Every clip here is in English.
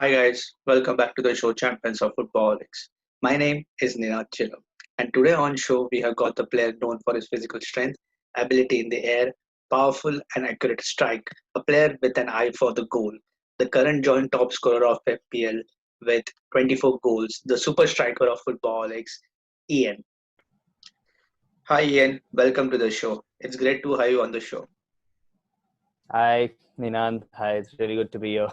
Hi guys, welcome back to the show Champions of Footballoholics. My name is Ninad Chilap, and today on show we have got the player known for his physical strength, ability in the air, powerful and accurate strike, a player with an eye for the goal, the current joint top scorer of FPL with 24 goals, the super striker of Footballoholics, Ian. Hi Ian, welcome to the show. It's great to have you on the show. Hi, Ninand. Hi, it's really good to be here.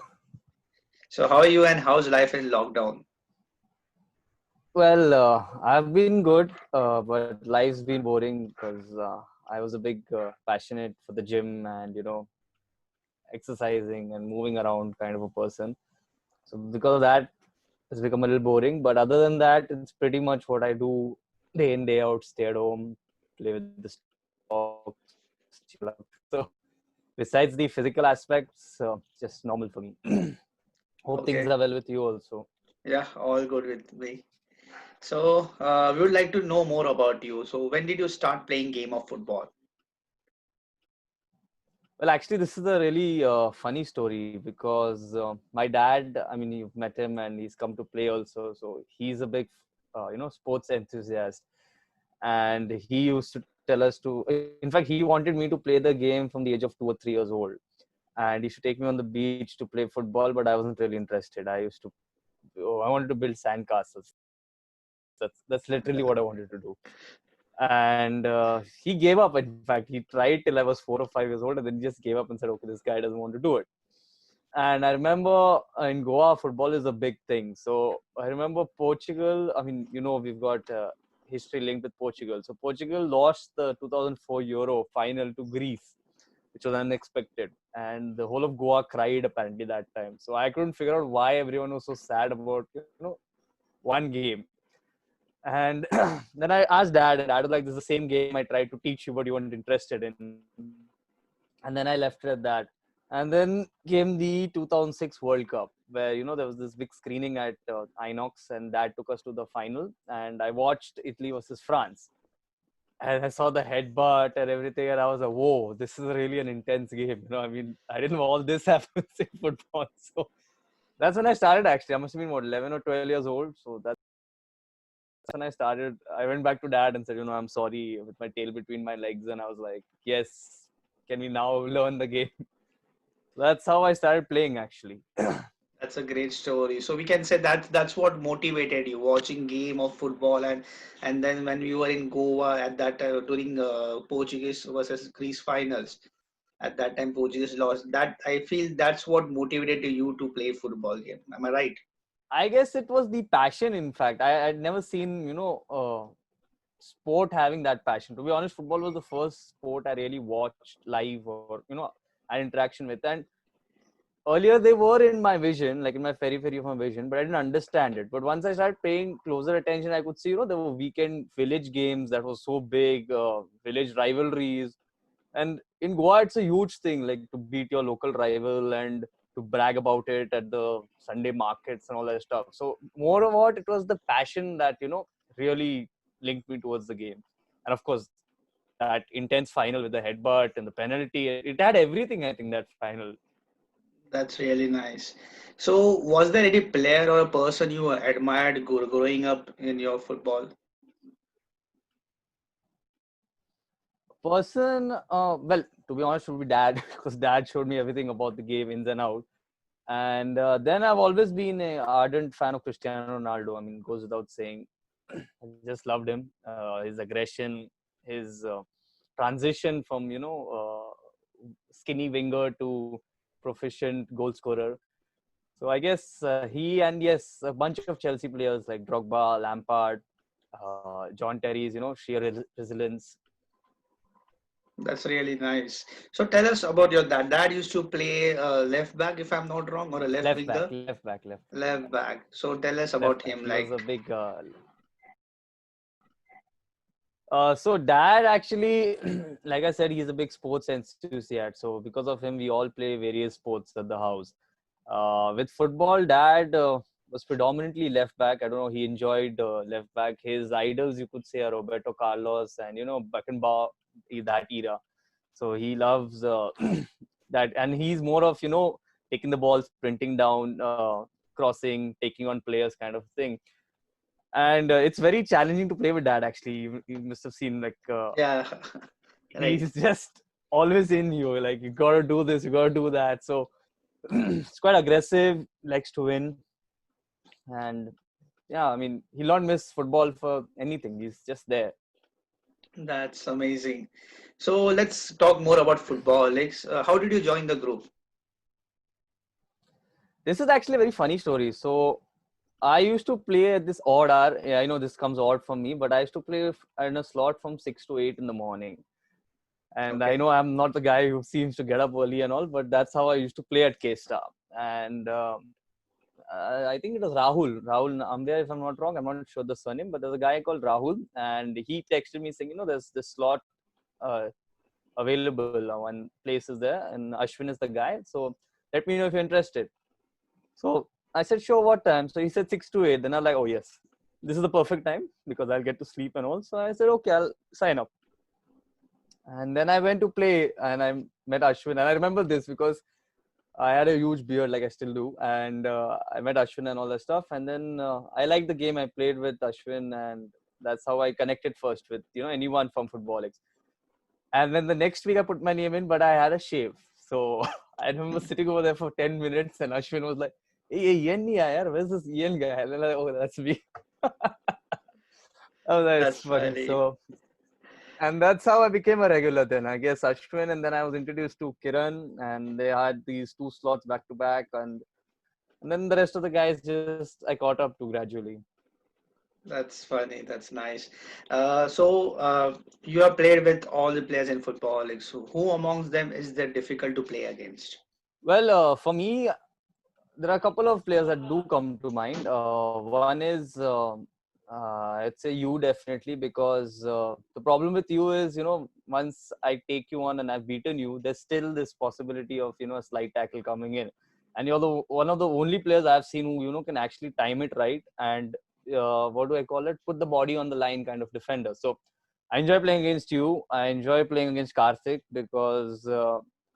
So how are you and how's life in lockdown? Well, I've been good, but life's been boring because I was a big passionate for the gym and exercising and moving around kind of a person. So because of that, it's become a little boring. But other than that, it's pretty much what I do day in day out. Stay at home, play with the dogs, chill out. So besides the physical aspects, just normal for me. Hope things Okay, are well with you also. yeah, all good with me. So, we would like to know more about you. So, when did you start playing game of football? Well, actually, this is a really funny story because my dad, I mean, you've met him and he's come to play also. So he's a big, sports enthusiast. And he used to tell us to, in fact, he wanted me to play the game from the age of 2 or 3 years old. And he should take me on the beach to play football, but I wasn't really interested. I wanted to build sandcastles. That's literally what I wanted to do. And he gave up. In fact, he tried till I was 4 or 5 years old, and then he just gave up and said, okay, this guy doesn't want to do it. And I remember in Goa, football is a big thing. So I remember Portugal. I mean, we've got history linked with Portugal. So Portugal lost the 2004 Euro final to Greece, which was unexpected. And the whole of Goa cried apparently that time. So I couldn't figure out why everyone was so sad about, one game. And then I asked dad, and dad was like, this is the same game I tried to teach you, but you weren't interested in. And then I left it at that. And then came the 2006 World Cup, where, there was this big screening at Inox, and that took us to the final. And I watched Italy versus France. And I saw the headbutt and everything, and I was like, whoa, this is really an intense game. I mean, I didn't know all this happens in football. So that's when I started, actually. I must have been, 11 or 12 years old. So that's when I started. I went back to dad and said, I'm sorry, with my tail between my legs. And I was like, yes, can we now learn the game? That's how I started playing, actually. That's a great story. So we can say that that's what motivated you watching game of football, and then when we were in Goa at that time during Portuguese versus Greece finals. At that time, Portuguese lost. That I feel that's what motivated you to play football game. Am I right? I guess it was the passion, in fact. I'd never seen, sport having that passion. To be honest, football was the first sport I really watched live or, an interaction with. And earlier they were in my vision, like in my periphery of my vision, but I didn't understand it. But once I started paying closer attention, I could see, there were weekend village games that was so big, village rivalries. And in Goa, it's a huge thing, like to beat your local rival and to brag about it at the Sunday markets and all that stuff. So more of what it was the passion that, really linked me towards the game. And of course, that intense final with the headbutt and the penalty, it had everything, I think, that final. That's really nice. So, was there any player or a person you admired growing up in your football? Person, well, to be honest, would be dad, because dad showed me everything about the game ins and out. And then I've always been an ardent fan of Cristiano Ronaldo. I mean, goes without saying. I just loved him, his aggression, his transition from, skinny winger to proficient goal scorer. So I guess he, and yes, a bunch of Chelsea players like Drogba, Lampard, John Terry's, sheer resilience. That's really nice. So, tell us about your dad. Dad used to play left back, if I'm not wrong, or a left Left back, winger. left back, left back, Left back. So, tell us left about back. him. He was Like, a big so dad actually, like I said, he's a big sports enthusiast. So because of him, we all play various sports at the house. With football, dad was predominantly left back. I don't know. He enjoyed left back. His idols, you could say, are Roberto Carlos and Beckenbauer, that era. So he loves that, and he's more of taking the ball, sprinting down, crossing, taking on players kind of thing. And it's very challenging to play with dad. Actually, you must have seen, like, Yeah, right. he's just always in you. Like, you gotta do this, you gotta do that. So it's quite aggressive, likes to win, and yeah, I mean, he'll not miss football for anything. He's just there. That's amazing. So let's talk more about Footballoholics. How did you join the group? This is actually a very funny story. So I used to play at this odd hour. Yeah, I know this comes odd for me, but I used to play in a slot from 6 to 8 in the morning. And I Okay. know I'm not the guy who seems to get up early and all, but that's how I used to play at K-Star. And I think it was Rahul Ambia, if I'm not wrong. I'm not sure the surname, but there's a guy called Rahul, and he texted me saying, there's this slot uh, available. One place is there, and Ashwin is the guy. So let me know if you're interested. So I said, sure, what time? So he said 6 to 8. Then I'm like, oh, yes, this is the perfect time because I'll get to sleep and all. So I said, okay, I'll sign up. And then I went to play and I met Ashwin. And I remember this because I had a huge beard, like I still do. And I met Ashwin and all that stuff. And then I liked the game. I played with Ashwin, and that's how I connected first with, anyone from Footballics. And then the next week I put my name in, but I had a shave. So I remember sitting over there for 10 minutes and Ashwin was like, hey, Ian nahi aaya yaar, where's this Ian guy? And I'm like, oh, that's me. Oh, that's That's funny. funny. So, and that's how I became a regular then. I guess Ashwin, and then I was introduced to Kiran, and they had these two slots back to back. And then the rest of the guys just I caught up to gradually. That's funny. That's nice. So you have played with all the players in Footballoholics. So who amongst them is that difficult to play against? Well, for me, there are a couple of players that do come to mind. One is, I'd say you definitely, because the problem with you is, once I take you on and I've beaten you, there's still this possibility of, a slight tackle coming in. And you're the one of the only players I've seen who, can actually time it right and, what do I call it? Put the body on the line kind of defender. So I enjoy playing against you. I enjoy playing against Karthik because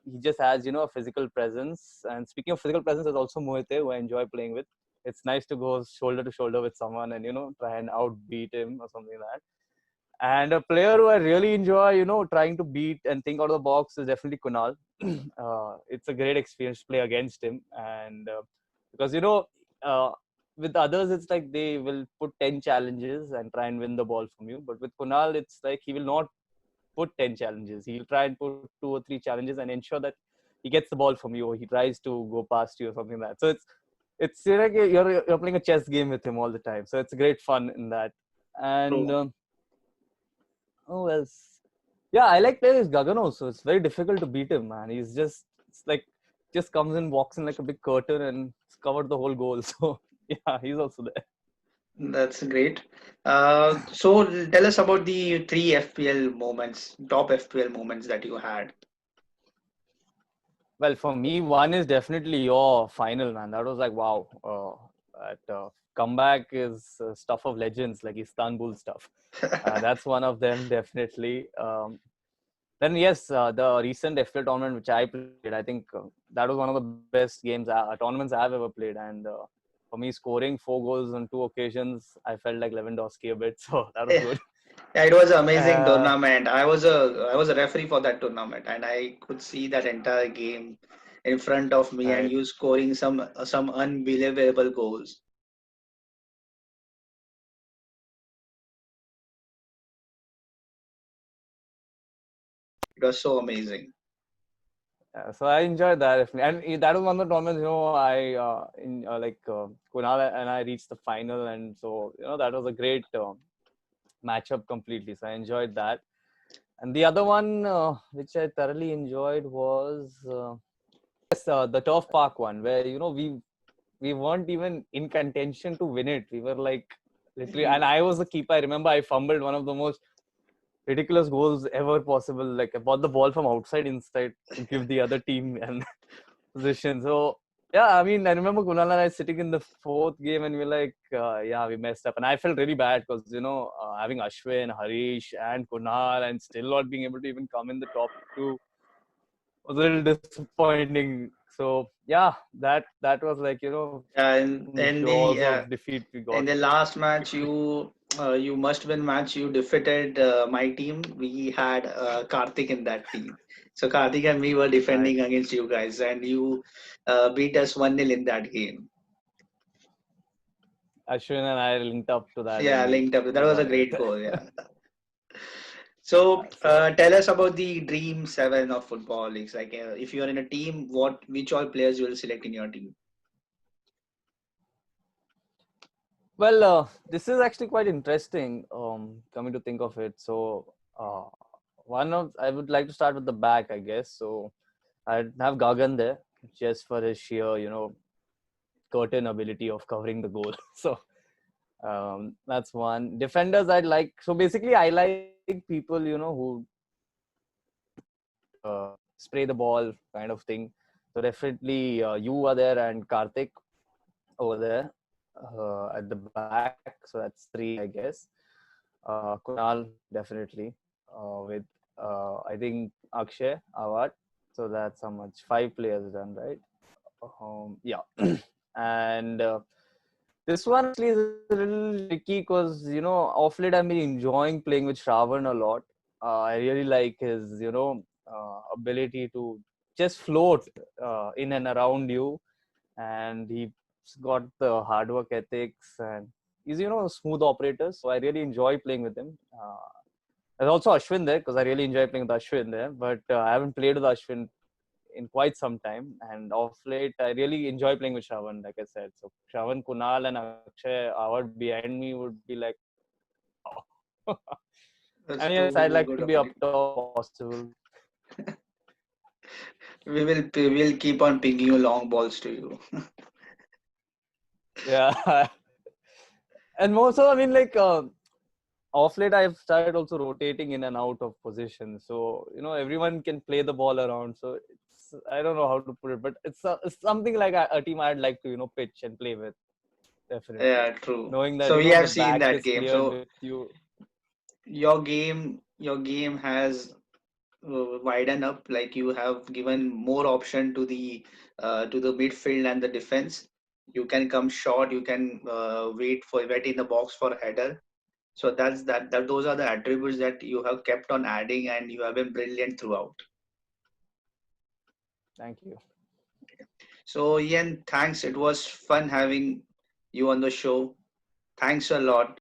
he just has, a physical presence. And speaking of physical presence, there's also Mohite, who I enjoy playing with. It's nice to go shoulder to shoulder with someone and, try and outbeat him or something like that. And a player who I really enjoy, trying to beat and think out of the box is definitely Kunal. It's a great experience to play against him. And because, uh, with others, it's like they will put 10 challenges and try and win the ball from you. But with Kunal, it's like he will not put 10 challenges. He'll try and put 2 or 3 challenges and ensure that he gets the ball from you, or he tries to go past you or something like that. So it's like you're playing a chess game with him all the time. So it's great fun in that. And True. oh well, yeah, I like playing with Gagan also. It's very difficult to beat him, man. It's like just comes in, walks in like a big curtain and it's covered the whole goal. So yeah, he's also there. That's great. So tell us about the three FPL moments, top FPL moments that you had. Well, for me, one is definitely your final, man. That was like, wow. That comeback is stuff of legends, like Istanbul stuff. That's one of them, definitely. Then, yes, the recent FPL tournament which I played, I think that was one of the best tournaments I've ever played. And for me, scoring 4 goals on 2 occasions, I felt like Lewandowski a bit. So that was Yeah, good. yeah, it was an amazing Uh, tournament. I was a referee for that tournament, and I could see that entire game in front of me, and right. you scoring some unbelievable goals. It was so amazing. Yeah, so I enjoyed that definitely, and that was one of the tournaments. I Kunal and I reached the final, and so that was a great matchup completely. So I enjoyed that. And the other one which I thoroughly enjoyed was yes, the Turf Park one, where we weren't even in contention to win it. We were like literally, and I was the keeper. I remember I fumbled one of the most ridiculous goals ever possible. Like I bought the ball from outside inside to give the other team and position. So yeah, I mean, I remember Kunal and I sitting in the fourth game, and we're like, yeah, we messed up, and I felt really bad because having Ashwin, Harish, and Kunal, and still not being able to even come in the top two was a little disappointing. So yeah, that was like, And in the jaws of defeat we in got. the last match, you must win match. You defeated my team. We had Karthik in that team. So Karthik and me were Right. defending against you guys, and you beat us 1-0 in that game. Ashwin and I linked up to that Yeah, and linked up. That we was a got it. great goal. Yeah. So So tell us about the dream seven of football leagues. Like if you're in a team, which all players you will select in your team? well, this is actually quite interesting. Coming to think of it, so one of I would like to start with the back, I guess. So I'd have Gagan there just for his sheer, curtain ability of covering the goal. So that's one. Defenders I'd like. So basically, I like people, who spray the ball kind of thing. So definitely you are there and Karthik over there at the back. So that's three, I guess. Kunal definitely with I think Akshay Awad. So that's how much 5 players done, right? Yeah, and this one actually is a little tricky because off late I've been enjoying playing with Shravan a lot. I really like his ability to just float in and around you, and he's got the hard work ethics, and he's a smooth operator. So I really enjoy playing with him. There's also Ashwin there because I really enjoy playing with Ashwin there, but I haven't played with Ashwin in quite some time. And off late, I really enjoy playing with Shravan, like I said. So Shravan, Kunal, and Akshay Awad behind me would be like, wow. That's And yes, I'd too like good to of be a up team. top if possible. We will keep on pinging you long balls to you. Yeah. And more so, I mean, like, off late, I've started also rotating in and out of position. So, everyone can play the ball around. So, I don't know how to put it, but it's something like a team I'd like to, pitch and play with. Definitely. Yeah, true. Knowing that, So we the have seen back that is game. clear So with you. your game has widened up. Like you have given more option to the midfield and the defense. You can come short. You can wait in the box for header. So that those are the attributes that you have kept on adding, and you have been brilliant throughout. Thank you. So Ian, thanks. It was fun having you on the show. Thanks a lot.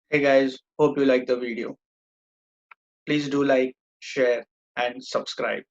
Hey guys, hope you like the video. Please do like, share, and subscribe.